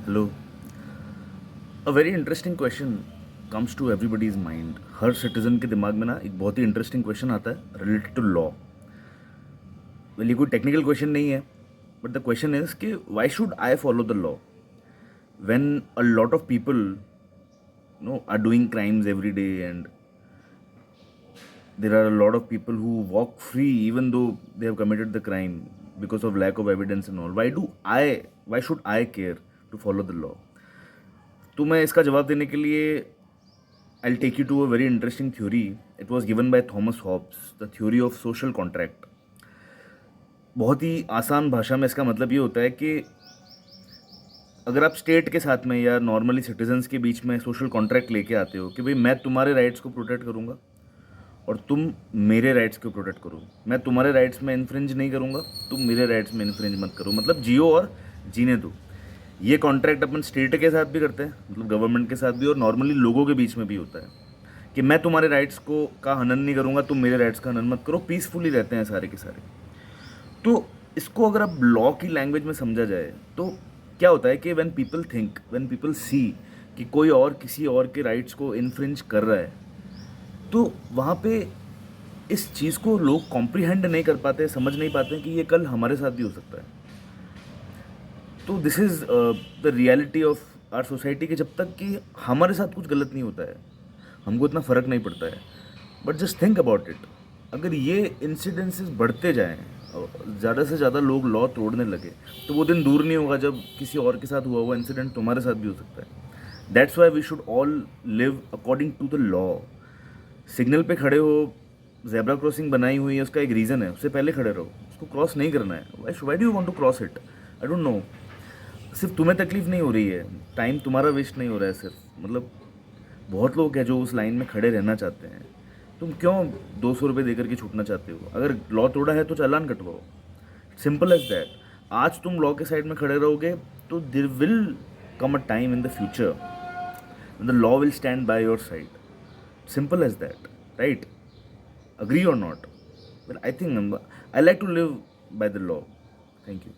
Hello. A very interesting question comes to everybody's mind. हर citizen के दिमाग में ना एक बहुत ही इंटरेस्टिंग क्वेश्चन आता है रिलेटेड टू लॉ। वेल, ये कोई टेक्निकल क्वेश्चन नहीं है, बट द क्वेश्चन इज कि why should I follow the law when a lot of people no are doing crimes every day and there are a lot of people who walk free even though they have committed the crime because of lack of evidence and all. Why should I care to follow the law? तो मैं इसका जवाब देने के लिए I'll take you to a very interesting theory. It was given by Thomas Hobbes, the theory of social contract. बहुत ही आसान भाषा में इसका मतलब ये होता है कि अगर आप स्टेट के साथ में या नॉर्मली सिटीजन्स के बीच में सोशल कॉन्ट्रैक्ट लेके आते हो कि भाई मैं तुम्हारे राइट्स को प्रोटेक्ट करूँगा और तुम मेरे राइट्स को प्रोटेक्ट करो, मैं तुम्हारे राइट्स में इन्फ्रिंज नहीं करूँगा, तुम मेरे राइट्स में इन्फ्रिंज मत करो, मतलब जियो और जीने दो। ये कॉन्ट्रैक्ट अपन स्टेट के साथ भी करते हैं, मतलब गवर्नमेंट के साथ भी, और नॉर्मली लोगों के बीच में भी होता है कि मैं तुम्हारे राइट्स को का हनन नहीं करूँगा, तुम मेरे राइट्स का हनन मत करो, पीसफुली रहते हैं सारे के सारे। तो इसको अगर अब लॉ की लैंग्वेज में समझा जाए तो क्या होता है कि व्हेन पीपल सी कि कोई और किसी और के राइट्स को इन्फ्रिंज कर रहा है, तो वहाँ पे इस चीज़ को लोग कॉम्प्रीहेंड नहीं कर पाते, समझ नहीं पाते कि ये कल हमारे साथ भी हो सकता है। तो this is the reality of our society कि जब तक कि हमारे साथ कुछ गलत नहीं होता है हमको इतना फ़र्क नहीं पड़ता है। But just think about it, अगर ये इंसिडेंसेस बढ़ते जाएं और ज़्यादा से ज़्यादा लोग लॉ तोड़ने लगे तो वो दिन दूर नहीं होगा जब किसी और के साथ हुआ हुआ इंसिडेंट तुम्हारे साथ भी हो सकता है। That's why we should all live according to the law. Signal पे खड़े हो, जेब्रा क्रॉसिंग बनाई हुई है, उसका एक रीज़न है, उससे पहले खड़े रहो, उसको क्रॉस नहीं करना है। Why do you want to cross it? I don't know. सिर्फ तुम्हें तकलीफ नहीं हो रही है, टाइम तुम्हारा वेस्ट नहीं हो रहा है सिर्फ, मतलब बहुत लोग हैं जो उस लाइन में खड़े रहना चाहते हैं। तुम क्यों 200 रुपये देकर के छूटना चाहते हो? अगर लॉ तोड़ा है तो चालान कटवाओ, सिंपल एज दैट। आज तुम लॉ के साइड में खड़े रहोगे तो there will come a time in the future the law will stand by your side, simple as that, right? Agree or not? Well, I think I like to live by the law. Thank you.